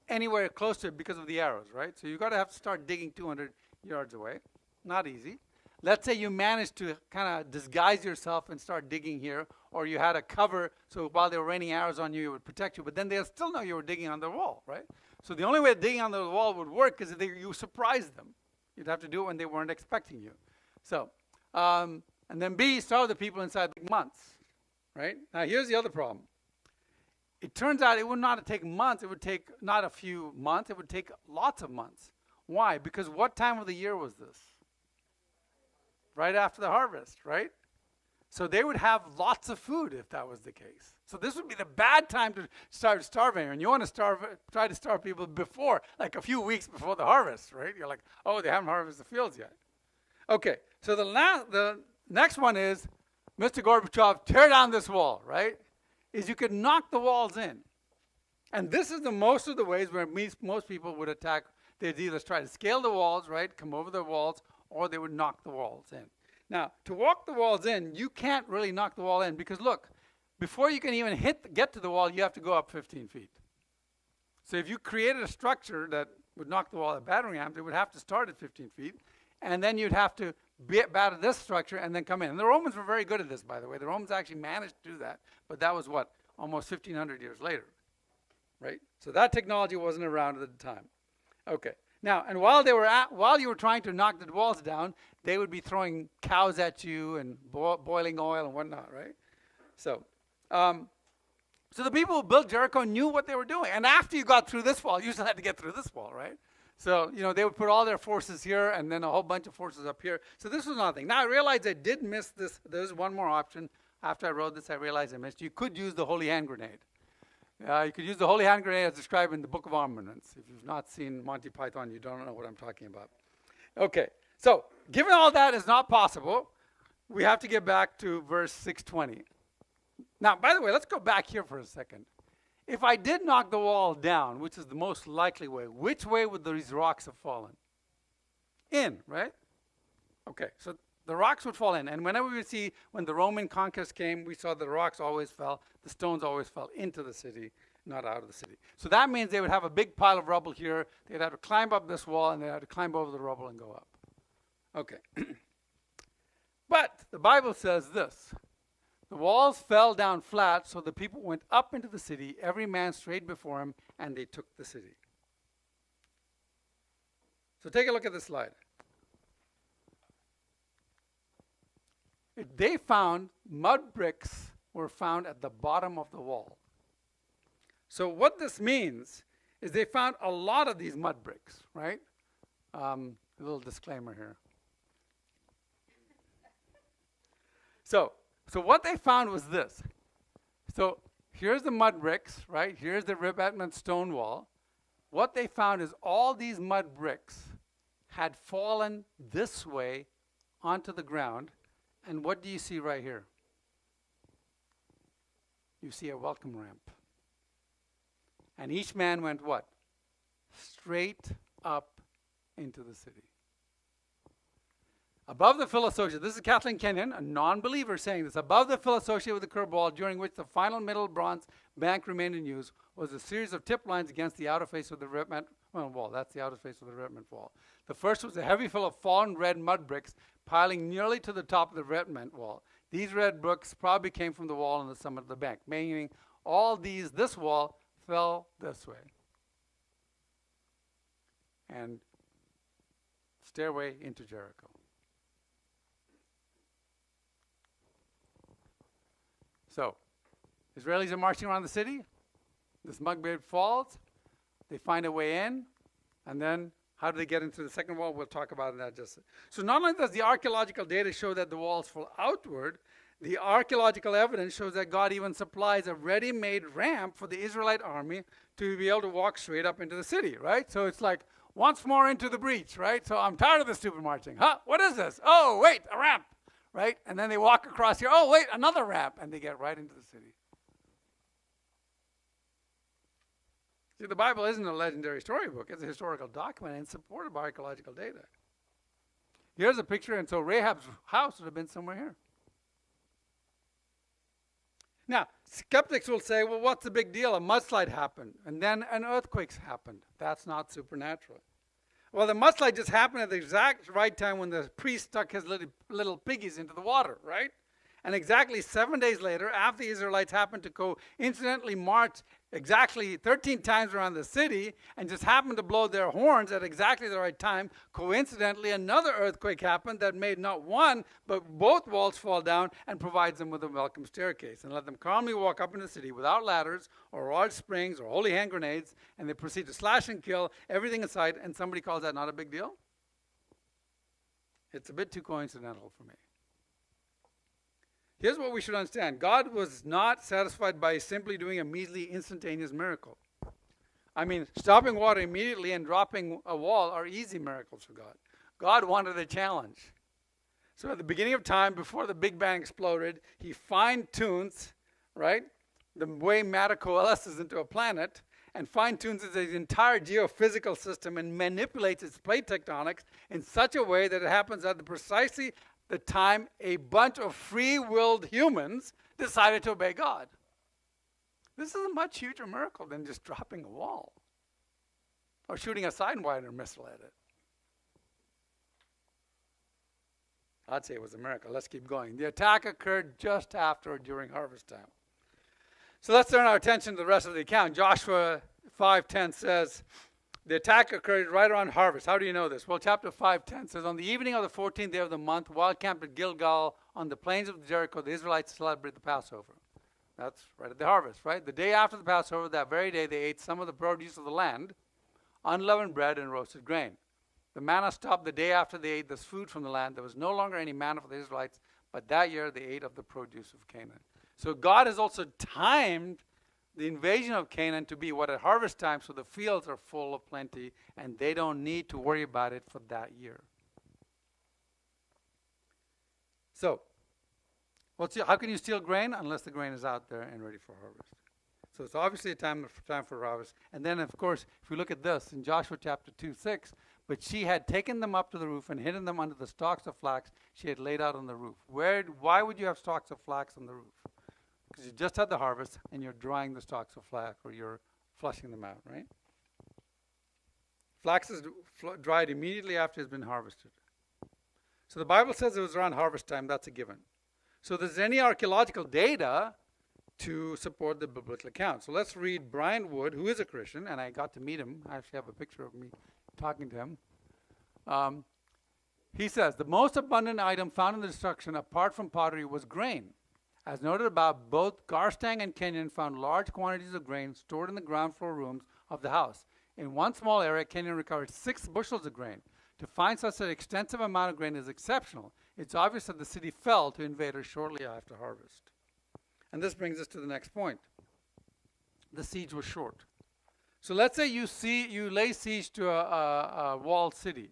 [SPEAKER 1] anywhere close to it because of the arrows, right? So you've got to have to start digging 200 yards away. Not easy. Let's say you managed to kind of disguise yourself and start digging here, or you had a cover so while they were raining arrows on you, it would protect you, but then they'll still know you were digging on the wall, right? So the only way digging on the wall would work is if you surprised them. You'd have to do it when they weren't expecting you. So, and then B, starve the people inside months, right? Now here's the other problem. It turns out it would not take months. It would take not a few months. It would take lots of months. Why? Because what time of the year was this? Right after the harvest, right? So they would have lots of food if that was the case. So this would be the bad time to start starving. And you want to try to starve people before, like a few weeks before the harvest, right? You're like, oh, they haven't harvested the fields yet. Okay, so the next one is, Mr. Gorbachev, tear down this wall, right? Is you could knock the walls in. And this is the most of the ways where most people would attack. They'd either try to scale the walls, right, come over the walls, or they would knock the walls in. Now, to walk the walls in, you can't really knock the wall in because, look, before you can even get to the wall, you have to go up 15 feet. So if you created a structure that would knock the wall at battering rams, it would have to start at 15 feet, and then you'd have to batter this structure and then come in. And the Romans were very good at this, by the way. The Romans actually managed to do that, but that was, what, almost 1,500 years later, right? So that technology wasn't around at the time. Okay. Now, and while you were trying to knock the walls down, they would be throwing cows at you and boiling oil and whatnot, right? So the people who built Jericho knew what they were doing. And after you got through this wall, you still had to get through this wall, right? So, they would put all their forces here and then a whole bunch of forces up here. So this was nothing. Now, I realized I did miss this. There's one more option. After I wrote this, I realized I missed. You could use the holy hand grenade. You could use the holy hand grenade as described in the Book of Armaments. If you've not seen Monty Python, you don't know what I'm talking about. Okay, so given all that is not possible, we have to get back to verse 620. Now, by the way, let's go back here for a second. If I did knock the wall down, which is the most likely way, which way would these rocks have fallen? In, right? Okay, so the rocks would fall in. And whenever we see, when the Roman conquest came, we saw the rocks always fell, the stones always fell into the city, not out of the city. So that means they would have a big pile of rubble here. They'd have to climb up this wall, and they'd have to climb over the rubble and go up. Okay. But the Bible says this. The walls fell down flat, so the people went up into the city, every man straight before him, and they took the city. So take a look at this slide. They found mud bricks were found at the bottom of the wall. So what this means is they found a lot of these mud bricks, right? A little disclaimer here. So what they found was this. So here's the mud bricks, right? Here's the rebatment stone wall. What they found is all these mud bricks had fallen this way onto the ground. And what do you see right here? You see a welcome ramp. And each man went what? Straight up into the city. Above the fill associated, this is Kathleen Kenyon, a non-believer saying this, above the fill associated with the curb wall, during which the final middle bronze bank remained in use, was a series of tip lines against the outer face of the rebatment wall. That's the outer face of the rebatment wall. The first was a heavy fill of fallen red mud bricks piling nearly to the top of the rebatment wall. These red bricks probably came from the wall on the summit of the bank, meaning this wall fell this way. And stairway into Jericho. So, Israelis are marching around the city. This mud brick falls. They find a way in. And then, how do they get into the second wall? We'll talk about that just. So, not only does the archaeological data show that the walls fall outward, the archaeological evidence shows that God even supplies a ready-made ramp for the Israelite army to be able to walk straight up into the city, right? So, it's like, once more into the breach, right? So, I'm tired of this stupid marching. Huh? What is this? Oh, wait, a ramp. Right? And then they walk across here. Oh, wait, another ramp. And they get right into the city. See, the Bible isn't a legendary storybook. It's a historical document and supported by archaeological data. Here's a picture. And so Rahab's house would have been somewhere here. Now, skeptics will say, well, what's the big deal? A mudslide happened. And then an earthquake happened. That's not supernatural. Well, the mudslide just happened at the exact right time when the priest stuck his little piggies into the water, right? And exactly 7 days later, after the Israelites happened to coincidentally march exactly 13 times around the city and just happened to blow their horns at exactly the right time, coincidentally another earthquake happened that made not one, but both walls fall down and provides them with a welcome staircase and let them calmly walk up into the city without ladders or large springs or holy hand grenades, and they proceed to slash and kill everything in sight, and somebody calls that not a big deal? It's a bit too coincidental for me. Here's what we should understand. God was not satisfied by simply doing a measly instantaneous miracle. I mean, stopping water immediately and dropping a wall are easy miracles for God. God wanted a challenge. So at the beginning of time, before the Big Bang exploded, he fine-tunes, right, the way matter coalesces into a planet, and fine-tunes its entire geophysical system and manipulates its plate tectonics in such a way that it happens at precisely the time a bunch of free-willed humans decided to obey God. This is a much huger miracle than just dropping a wall or shooting a Sidewinder missile at it. I'd say it was a miracle. Let's keep going. The attack occurred just after or during harvest time. So let's turn our attention to the rest of the account. Joshua 5:10 says, the attack occurred right around harvest. How do you know this? Well, chapter 5:10 says, on the evening of the 14th day of the month, while camped at Gilgal on the plains of Jericho, the Israelites celebrated the Passover. That's right at the harvest, right? The day after the Passover, that very day, they ate some of the produce of the land, unleavened bread and roasted grain. The manna stopped the day after they ate this food from the land. There was no longer any manna for the Israelites, but that year they ate of the produce of Canaan. So God has also timed the invasion of Canaan to be what at harvest time, so the fields are full of plenty, and they don't need to worry about it for that year. So, how can you steal grain? Unless the grain is out there and ready for harvest. So it's obviously a time for harvest. And then, of course, if we look at this in Joshua chapter 2:6, but she had taken them up to the roof and hidden them under the stalks of flax she had laid out on the roof. Why would you have stalks of flax on the roof? Because you just had the harvest and you're drying the stalks of flax, or you're flushing them out, right? Flax is dried immediately after it's been harvested. So the Bible says it was around harvest time. That's a given. So there's any archaeological data to support the biblical account. So let's read Brian Wood, who is a Christian, and I got to meet him. I actually have a picture of me talking to him. He says, the most abundant item found in the destruction, apart from pottery, was grain. As noted above, both Garstang and Kenyon found large quantities of grain stored in the ground floor rooms of the house. In one small area, Kenyon recovered 6 bushels of grain. To find such an extensive amount of grain is exceptional. It's obvious that the city fell to invaders shortly after harvest. And this brings us to the next point. The siege was short. So let's say you lay siege to a walled city,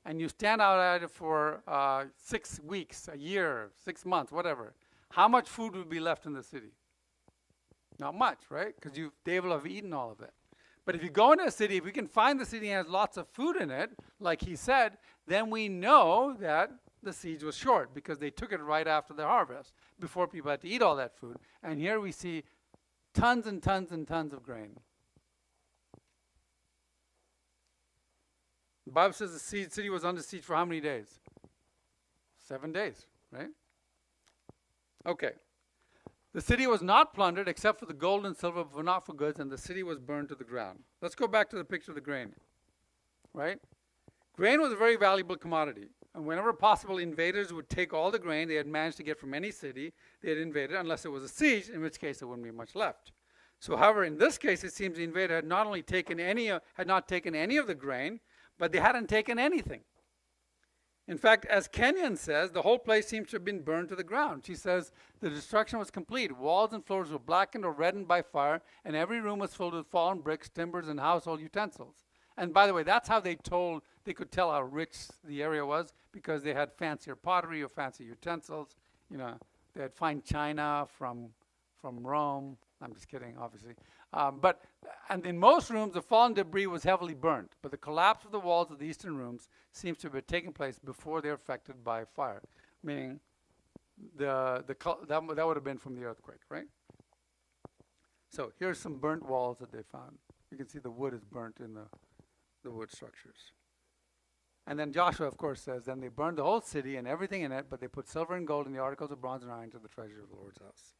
[SPEAKER 1] and you stand out at it for 6 weeks, a year, 6 months, whatever. How much food would be left in the city? Not much, right? Because they will have eaten all of it. But if you go into a city, if we can find the city has lots of food in it, like he said, then we know that the siege was short because they took it right after the harvest, before people had to eat all that food. And here we see tons and tons and tons of grain. The Bible says the city was under siege for how many days? 7 days, right? Okay. The city was not plundered except for the gold and silver, but not for goods, and the city was burned to the ground. Let's go back to the picture of the grain, right? Grain was a very valuable commodity, and whenever possible, invaders would take all the grain they had managed to get from any city they had invaded, unless it was a siege, in which case there wouldn't be much left. So, however, in this case, it seems the invader had not taken any of the grain, but they hadn't taken anything. In fact, as Kenyon says, the whole place seems to have been burned to the ground. She says, the destruction was complete. Walls and floors were blackened or reddened by fire, and every room was filled with fallen bricks, timbers, and household utensils. And by the way, that's how they could tell how rich the area was, because they had fancier pottery or fancy utensils. You know, they had fine china from Rome. I'm just kidding, obviously. And in most rooms, the fallen debris was heavily burnt, but the collapse of the walls of the eastern rooms seems to have taken place before they were affected by fire, meaning that would have been from the earthquake, right? So here's some burnt walls that they found. You can see the wood is burnt in the wood structures. And then Joshua, of course, says, then they burned the whole city and everything in it, but they put silver and gold and the articles of bronze and iron to the treasure of the Lord's house.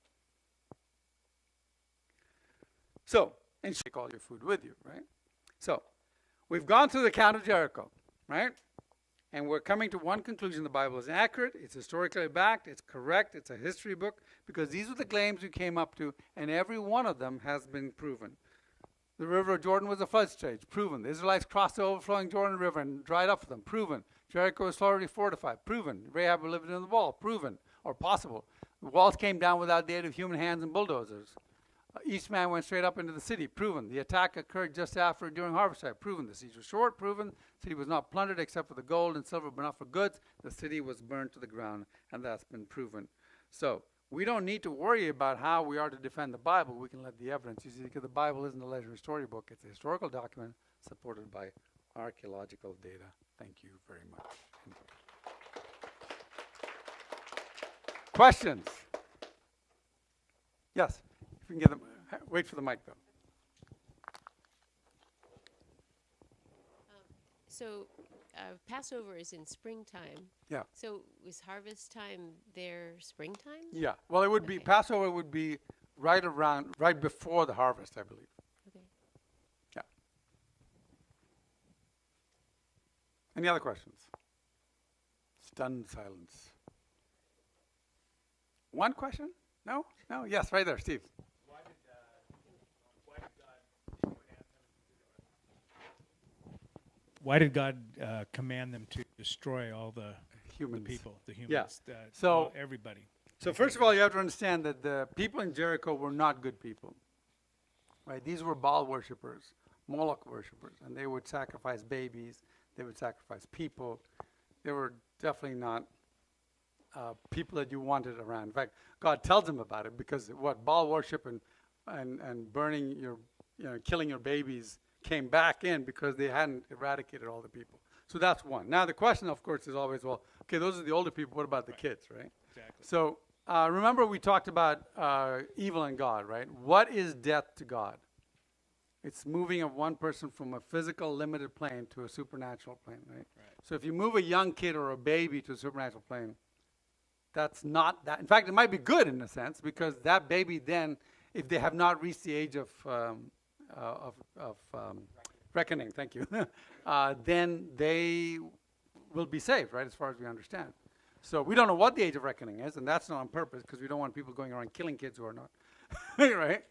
[SPEAKER 1] So, and take all your food with you, right? So, we've gone through the account of Jericho, right? And we're coming to one conclusion: the Bible is accurate, it's historically backed, it's correct, it's a history book, because these are the claims we came up to, and every one of them has been proven. The river of Jordan was a flood stage, proven. The Israelites crossed the overflowing Jordan River and dried up for them, proven. Jericho was already fortified, proven. Rahab lived in the wall, proven, or possible. The walls came down without the aid of human hands and bulldozers. Each man went straight up into the city, proven. The attack occurred just after or during harvest time, proven. The siege was short, proven. The city was not plundered except for the gold and silver, but not for goods. The city was burned to the ground, and that's been proven. So we don't need to worry about how we are to defend the Bible. We can let the evidence. You see, because the Bible isn't a legendary storybook. It's a historical document supported by archaeological data. Thank you very much. Questions? Yes. We can get them. Wait for the mic, though.
[SPEAKER 4] So Passover is in springtime.
[SPEAKER 1] Yeah.
[SPEAKER 4] So was harvest time there springtime?
[SPEAKER 1] Yeah. Well, it would be, Passover would be right before the harvest, I believe.
[SPEAKER 4] Okay.
[SPEAKER 1] Yeah. Any other questions? Stunned silence. One question? No? No? Yes, right there, Steve.
[SPEAKER 3] Why did God command them to destroy all the
[SPEAKER 1] Humans.
[SPEAKER 3] people, the humans,
[SPEAKER 1] So-
[SPEAKER 3] everybody?
[SPEAKER 1] So first of all, you have to understand that the people in Jericho were not good people. Right? These were Baal worshippers, Moloch worshippers, and they would sacrifice babies, they would sacrifice people. They were definitely not people that you wanted around. In fact, God tells them about it, because Baal worship and burning killing your babies came back in because they hadn't eradicated all the people. So that's one. Now the question, of course, is always, well, okay, those are the older people. What about the kids, right?
[SPEAKER 3] Exactly.
[SPEAKER 1] So remember we talked about evil and God, right? What is death to God? It's moving of one person from a physical limited plane to a supernatural plane, right? So if you move a young kid or a baby to a supernatural plane, that's not that. In fact, it might be good in a sense, because that baby then, if they have not reached the age of reckoning, thank you, then they will be saved, right, as far as we understand. So we don't know what the age of reckoning is, and that's not on purpose, because we don't want people going around killing kids who are not, right?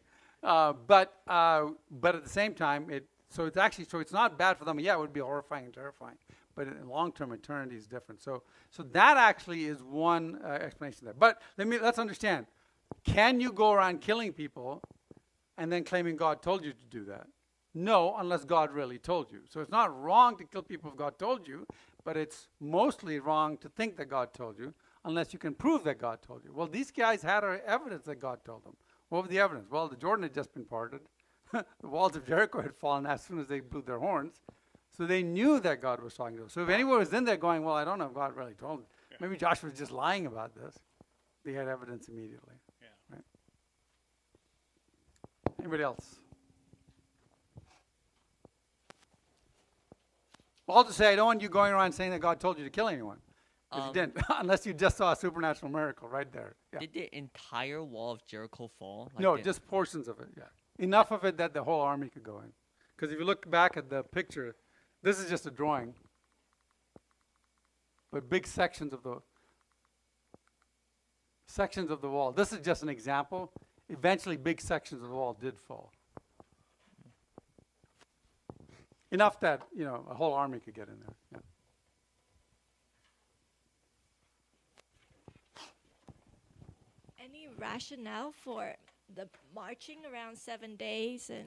[SPEAKER 1] But at the same time, So it's actually, so it's not bad for them. Yeah, it would be horrifying and terrifying, but in long-term, eternity is different. So that actually is one explanation there. But let's understand. Can you go around killing people and then claiming God told you to do that? No, unless God really told you. So it's not wrong to kill people if God told you, but it's mostly wrong to think that God told you, unless you can prove that God told you. Well, these guys had evidence that God told them. What was the evidence? Well, the Jordan had just been parted. The walls of Jericho had fallen as soon as they blew their horns. So they knew that God was talking to them. So if anyone was in there going, well, I don't know if God really told me. Yeah. Maybe Joshua was just lying about this. They had evidence immediately. Yeah. Right? Anybody else? Well, I'll just say I don't want you going around saying that God told you to kill anyone. Because you didn't, unless you just saw a supernatural miracle right there. Yeah.
[SPEAKER 5] Did the entire wall of Jericho fall?
[SPEAKER 1] No, just portions of it, yeah. Enough of it that the whole army could go in. Because if you look back at the picture, this is just a drawing. But big sections of the wall. This is just an example. Eventually, big sections of the wall did fall. Enough that, a whole army could get in there. Yeah.
[SPEAKER 6] Any rationale for the marching around 7 days and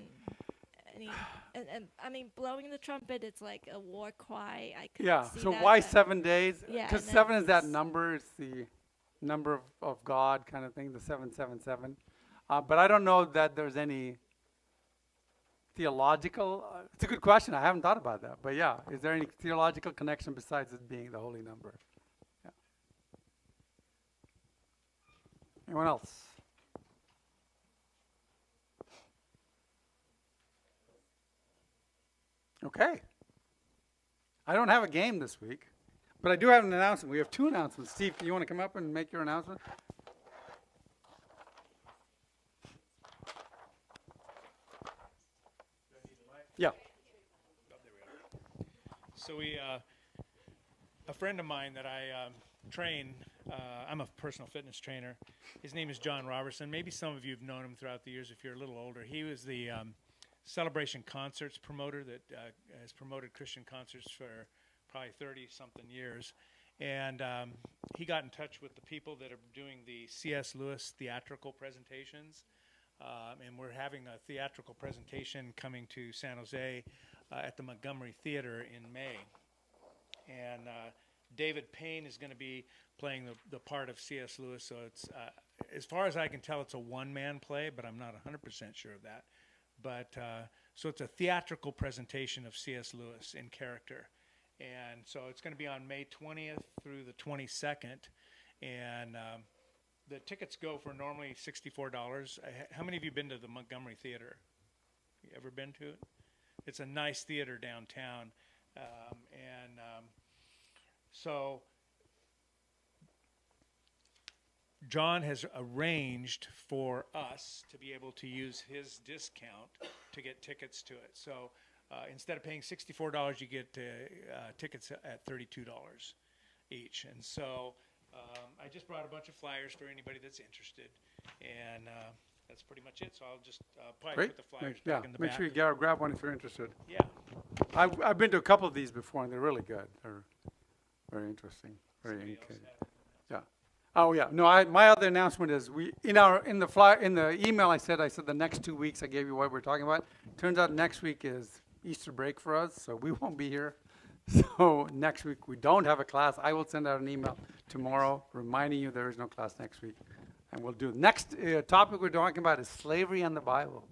[SPEAKER 6] I mean, blowing the trumpet, it's like a war cry. I could see
[SPEAKER 1] so
[SPEAKER 6] that,
[SPEAKER 1] why 7 days?
[SPEAKER 6] Yeah,
[SPEAKER 1] because 7 is that number. It's the number of God kind of thing, the 777. But I don't know that there's any theological, it's a good question. I haven't thought about that. But yeah, is there any theological connection besides it being the holy number? Yeah. Anyone else? Okay. I don't have a game this week, but I do have an announcement. We have 2 announcements. Steve, do you want to come up and make your announcement? Yeah.
[SPEAKER 3] So a friend of mine that I train, I'm a personal fitness trainer. His name is John Robertson. Maybe some of you have known him throughout the years if you're a little older. He was the Celebration Concerts promoter that has promoted Christian concerts for probably 30-something years. And he got in touch with the people that are doing the C.S. Lewis theatrical presentations. And we're having a theatrical presentation coming to San Jose at the Montgomery Theater in May. And David Payne is going to be playing the part of C.S. Lewis. So it's, as far as I can tell, it's a one-man play, but I'm not 100% sure of that. But so it's a theatrical presentation of C.S. Lewis in character. And so it's going to be on May 20th through the 22nd. And the tickets go for normally $64. How many of you been to the Montgomery Theater? You ever been to it? It's a nice theater downtown. So John has arranged for us to be able to use his discount to get tickets to it. So instead of paying $64, you get tickets at $32 each. And so I just brought a bunch of flyers for anybody that's interested. And that's pretty much it. So I'll just probably put the flyers back in the back.
[SPEAKER 1] Make sure you grab one if you're interested.
[SPEAKER 3] Yeah.
[SPEAKER 1] I've been to a couple of these before, and they're really good. They're very interesting. Very engaging. Yeah. Oh yeah. No, my other announcement is in the email I said the next 2 weeks I gave you what we're talking about. Turns out next week is Easter break for us, so we won't be here. So next week we don't have a class. I will send out an email tomorrow reminding you there is no class next week. And we'll do next topic we're talking about is slavery and the Bible.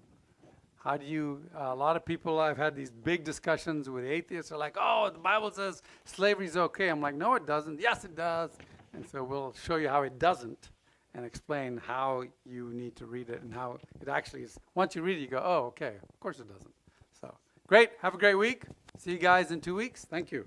[SPEAKER 1] How do you, a lot of people, I've had these big discussions with atheists are like, oh, the Bible says slavery is okay. I'm like, no, it doesn't. Yes, it does. And so we'll show you how it doesn't and explain how you need to read it and how it actually is. Once you read it, you go, oh, okay, of course it doesn't. So great. Have a great week. See you guys in 2 weeks. Thank you.